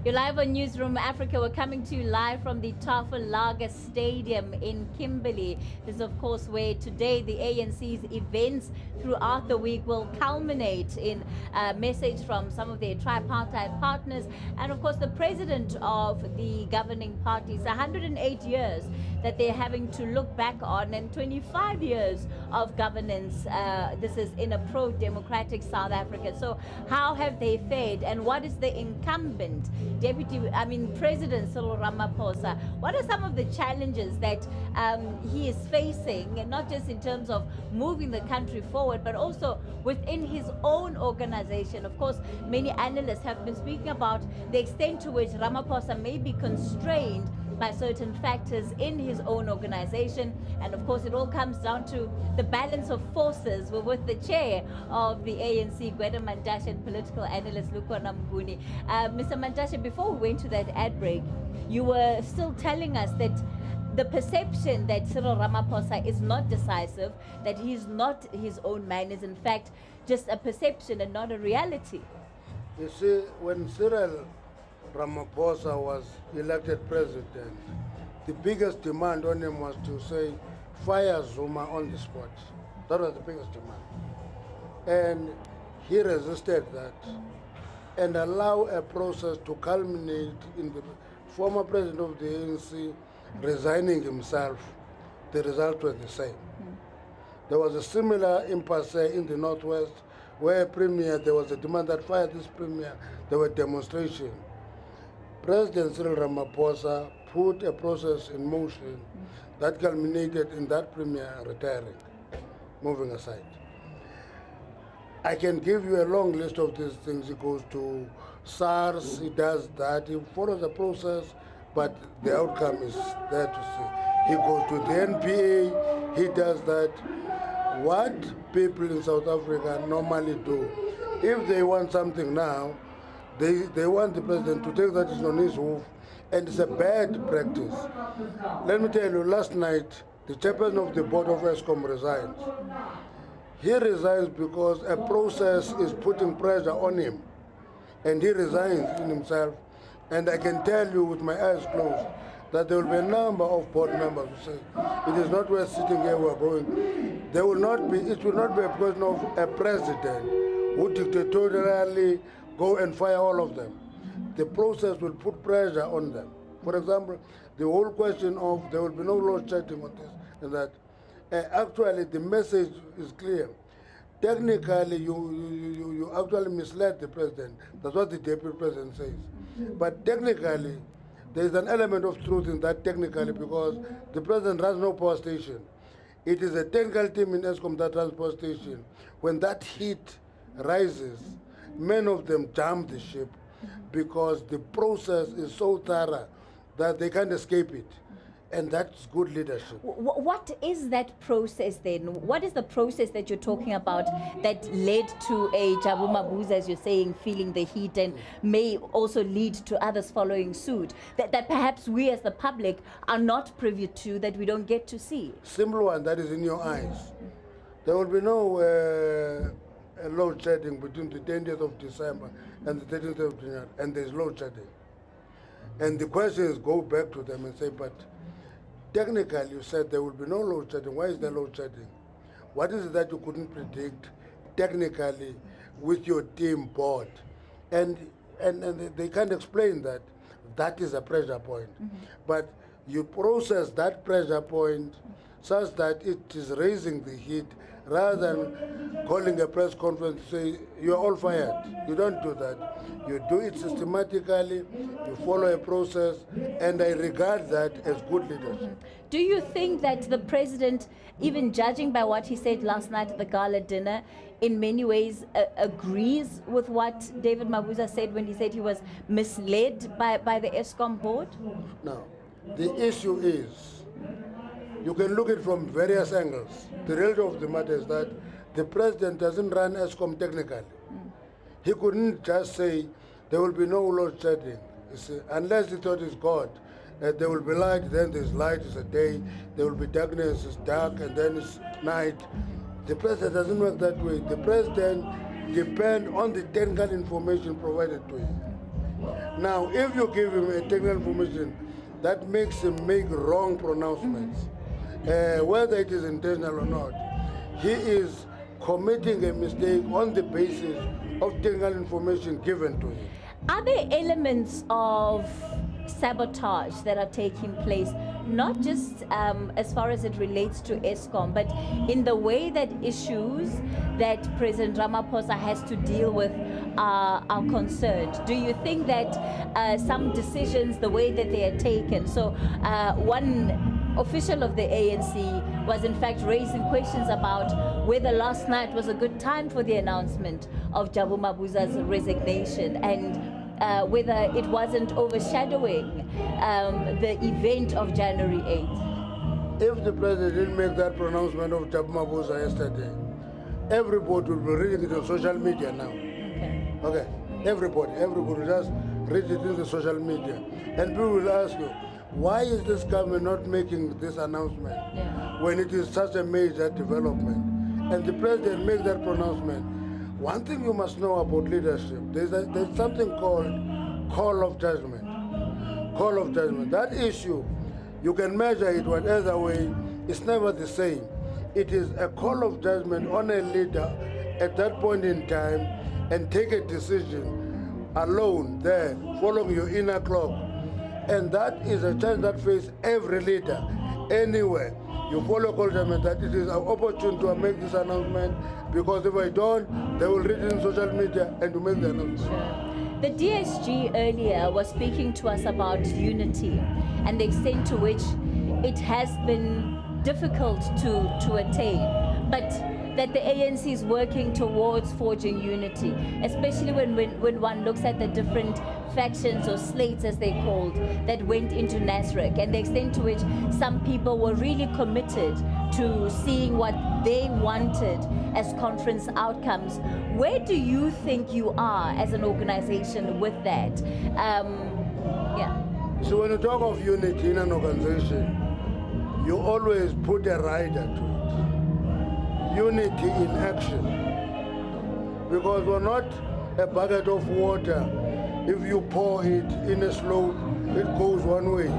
You're live on Newzroom Africa. We're coming to you live from the Tafelberg Stadium in Kimberley. This is, of course, where today the ANC's events throughout the week will culminate in a message from some of their tripartite partners and, of course, the president of the governing party. It's 108 years that they're having to look back on, and 25 years of governance. This is in a pro-democratic South Africa. So how have they fared, and what is the incumbent President Cyril Ramaphosa, what are some of the challenges that he is facing, and not just in terms of moving the country forward, but also within his own organization? Of course, many analysts have been speaking about the extent to which Ramaphosa may be constrained by certain factors in his own organization. And of course, it all comes down to the balance of forces. We're with the chair of the ANC, Gwede Mantashe, and political analyst Lukwana Mnguni. Mr. Mantashe, before we went to that ad break, you were still telling us that the perception that Cyril Ramaphosa is not decisive, that he's not his own man, is in fact just a perception and not a reality. You see, when Cyril Ramaphosa was elected president, the biggest demand on him was to say, fire Zuma on the spot. That was the biggest demand. And he resisted that and allowed a process to culminate in the former president of the ANC resigning himself. The result was the same. There was a similar impasse in the Northwest where there was a demand that fire this premier. There were demonstrations. President Cyril Ramaphosa put a process in motion that culminated in that premier retiring, moving aside. I can give you a long list of these things. He goes to SARS, he does that, he follows the process, but the outcome is there to see. He goes to the NPA, he does that. What people in South Africa normally do, if they want something now, they want the president to take that decision on his hoof, and it's a bad practice. Let me tell you, last night, the chairperson of the board of ESCOM resigned. He resigns because a process is putting pressure on him, and he resigns in himself. And I can tell you with my eyes closed that there will be a number of board members who say, it is not worth sitting here, we're going. It will not be a question of a president who dictatorially go and fire all of them. The process will put pressure on them. For example, the whole question of there will be no load shedding on this and that. Actually, the message is clear. Technically, you actually misled the president. That's what the deputy president says. But technically, there is an element of truth in that technically, because the president runs no power station. It is a technical team in ESCOM that runs power station. When that heat rises, many of them jump the ship because the process is so thorough that they can't escape it. And that's good leadership. What is that process then? What is the process that you're talking about that led to a Jabu Mabuza, as you're saying, feeling the heat, and may also lead to others following suit, that perhaps we as the public are not privy to, that we don't get to see? Simple one, that is in your eyes. There will be no load shedding between the 20th of December and the 13th of January, and there's load shedding. And the question is, go back to them and say, but technically you said there will be no load shedding. Why is there load shedding? What is it that you couldn't predict technically with your team board? And they can't explain that. That is a pressure point. But you process that pressure point such that it is raising the heat, rather than calling a press conference to say, you're all fired. You don't do that. You do it systematically, you follow a process, and I regard that as good leadership. Do you think that the president, even judging by what he said last night at the gala dinner, in many ways agrees with what David Mabuza said when he said he was misled by the ESCOM board? No. The issue is, you can look at it from various angles. The reality of the matter is that the president doesn't run ESCOM technically. He couldn't just say there will be no load shedding. Unless he thought it's God. There will be light, then there's light, it's a day. There will be darkness, it's dark, and then it's night. The president doesn't work that way. The president depends on the technical information provided to him. Now, if you give him a technical information, that makes him make wrong pronouncements, whether it is intentional or not, he is committing a mistake on the basis of technical information given to him. Are there elements of sabotage that are taking place, not just as far as it relates to ESCOM, but in the way that issues that President Ramaphosa has to deal with are concerned? Do you think that some decisions, the way that they are taken, so one official of the ANC was in fact raising questions about whether last night was a good time for the announcement of Jabu Mabuza's resignation, and whether it wasn't overshadowing the event of January 8th. If the president didn't make that pronouncement of Jabu Mabuza yesterday, everybody will be reading it on social media now. Okay, everybody will just read it in the social media. And people will ask you, why is this government not making this announcement when it is such a major development? And the president made that pronouncement. One thing you must know about leadership, there's something called call of judgment. Call of judgment. That issue, you can measure it whatever way, it's never the same. It is a call of judgment on a leader at that point in time and take a decision alone there, following your inner clock. And that is a chance that faces every leader, anywhere. You follow call judgment that it is an opportunity to make this announcement, because if I don't, they will read it in social media and to make the announcement. Sure. The DSG earlier was speaking to us about unity and the extent to which it has been difficult to attain, but that the ANC is working towards forging unity, especially when one looks at the different factions or slates, as they're called, that went into Nasrec, and the extent to which some people were really committed to seeing what they wanted as conference outcomes. Where do you think you are as an organization with that? So when you talk of unity in an organization, you always put a rider to it. Unity in action. Because we're not a bucket of water. If you pour it in a slope, it goes one way.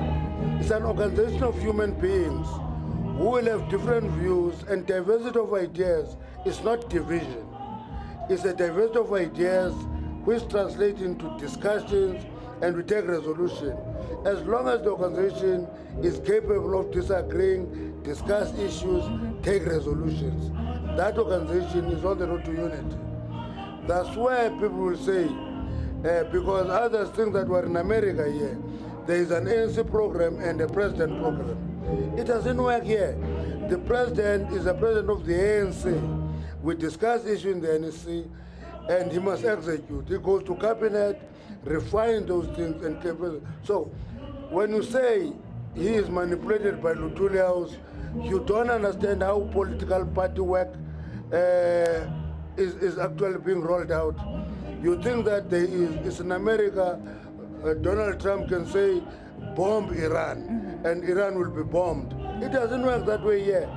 It's an organization of human beings who will have different views, and diversity of ideas is not division. It's a diversity of ideas which translate into discussions and we take resolution. As long as the organization is capable of disagreeing, discuss issues, take resolutions, that organization is on the road to unity. That's where people will say, because others think that we're in America here, there is an ANC program and a president program. It doesn't work here. The president is the president of the ANC. We discuss issues in the ANC, and he must execute. He goes to cabinet, refine those things, and so when you say he is manipulated by Luthuli House, you don't understand how political party work is actually being rolled out. You think that it's in America, Donald Trump can say, bomb Iran, and Iran will be bombed. It doesn't work that way here.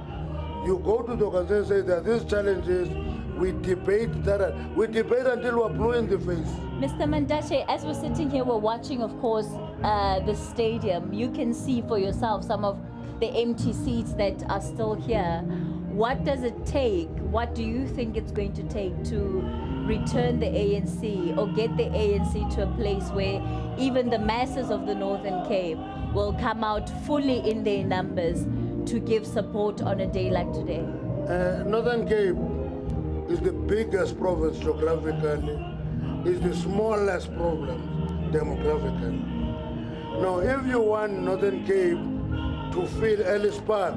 You go to the organization and say that these challenges, we debate that. We debate until we're blue in the face. Mr. Mantashe, as we're sitting here, we're watching, of course, the stadium. You can see for yourself some of the empty seats that are still here. What does it take? What do you think it's going to take to return the ANC or get the ANC to a place where even the masses of the Northern Cape will come out fully in their numbers to give support on a day like today? Northern Cape is the biggest province geographically, is the smallest province demographically. Now, if you want Northern Cape to fill Ellis Park,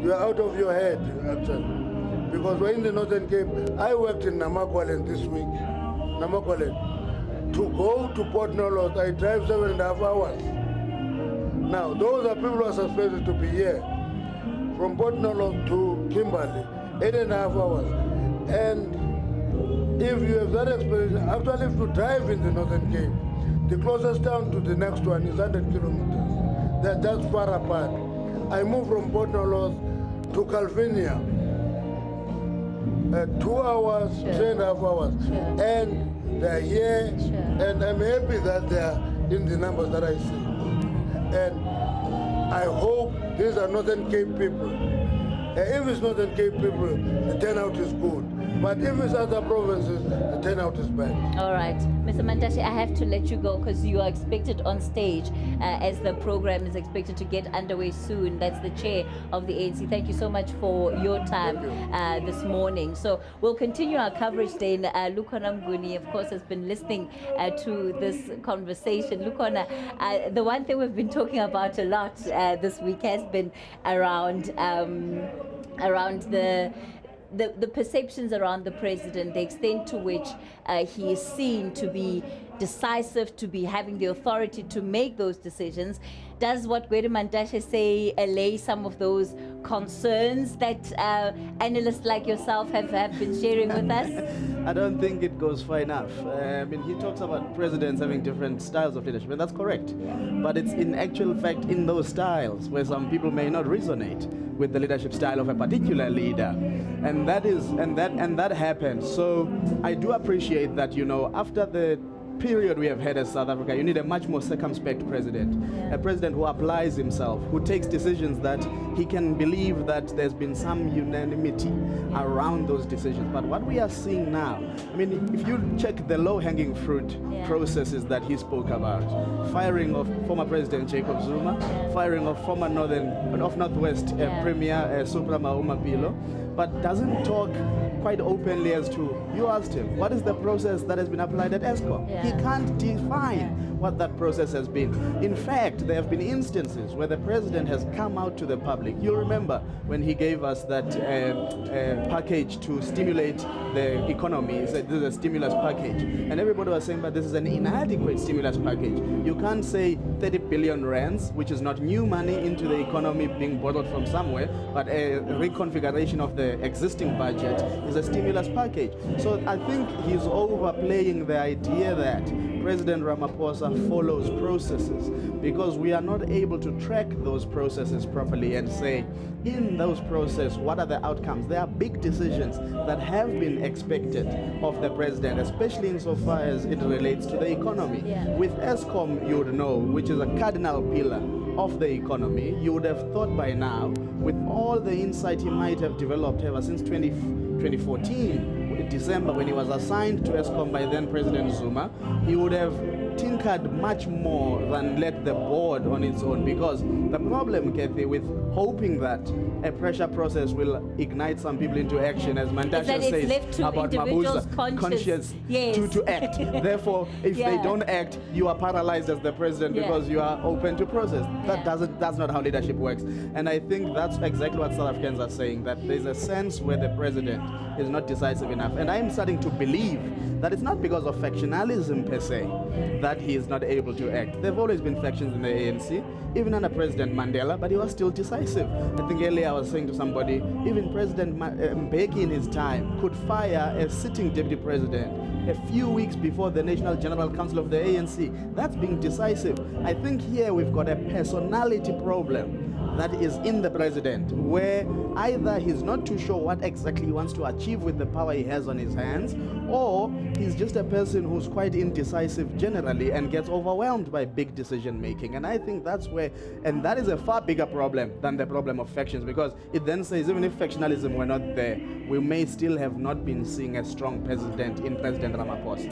you are out of your head, actually. Because we're in the Northern Cape. I worked in Namaqualand this week. Namaqualand. To go to Port Nolot, I drive 7.5 hours. Now, those are people who are suspected to be here. From Port Nolot to Kimberley, 8.5 hours. And if you have that experience, actually if you drive in the Northern Cape, the closest town to the next one is 100 kilometers. They're just far apart. I moved from Port Nolot to Calvinia, 2 hours, 3.5 hours. And They're here, Sure. and I'm happy that they're in the numbers that I see. And I hope these are Northern Cape people. If it's Northern Cape people, the turnout is good. But if it's other provinces, the turnout is bad. All right. Mr. Mantashe, I have to let you go because you are expected on stage as the program is expected to get underway soon. That's the chair of the ANC. Thank you so much for your time this morning. So we'll continue our coverage then. Lukhona Mnguni, of course, has been listening to this conversation. Lukhona, the one thing we've been talking about a lot this week has been around the perceptions around the president, the extent to which he is seen to be decisive, to be having the authority to make those decisions. Does what Gwede Mantashe say allay some of those concerns that analysts like yourself have been sharing with us? I don't think it goes far enough. I mean, he talks about presidents having different styles of leadership, and that's correct. But it's in actual fact in those styles where some people may not resonate with the leadership style of a particular leader, and that happens. So I do appreciate that, you know, after the period we have had as South Africa, you need a much more circumspect president, a president who applies himself, who takes decisions that he can believe that there's been some unanimity around those decisions. But what we are seeing now, I mean, if you check the low-hanging fruit processes that he spoke about, firing of former President Jacob Zuma, firing of former Northwest Premier Suprama Umapilo, but doesn't talk quite openly as to, you asked him, what is the process that has been applied at ESCOM? He can't define what that process has been. In fact, there have been instances where the president has come out to the public. You'll remember when he gave us that package to stimulate the economy. He said this is a stimulus package. And everybody was saying, but this is an inadequate stimulus package. You can't say 30 billion rands, which is not new money into the economy being borrowed from somewhere, but a reconfiguration of the existing budget is a stimulus package. So I think he's overplaying the idea that President Ramaphosa follows processes, because we are not able to track those processes properly and say, in those processes, what are the outcomes? There are big decisions that have been expected of the president, especially insofar as it relates to the economy. With ESCOM, you would know, which is a cardinal pillar of the economy, you would have thought by now, with all the insight he might have developed ever since 2014, December, when he was assigned to ESCOM by then President Zuma, he would have tinkered much more than let the board on its own. Because the problem, Cathy, with hoping that a pressure process will ignite some people into action, as Mantashe says about Mabuza, conscience to act. Therefore, if they don't act, you are paralyzed as the president because you are open to process. That's not how leadership works. And I think that's exactly what South Africans are saying, that there's a sense where the president is not decisive enough. And I'm starting to believe that it's not because of factionalism per se that he is not able to act. There have always been factions in the ANC, even under President Mandela, but he was still decisive. I think earlier I was saying to somebody, even President Mbeki in his time could fire a sitting deputy president a few weeks before the National General Council of the ANC. That's being decisive. I think here we've got a personality problem that is in the president, where either he's not too sure what exactly he wants to achieve with the power he has on his hands, or he's just a person who's quite indecisive generally and gets overwhelmed by big decision making. And I think that's where, and that is a far bigger problem than the problem of factions, because it then says even if factionalism were not there, we may still have not been seeing a strong president in President Ramaphosa.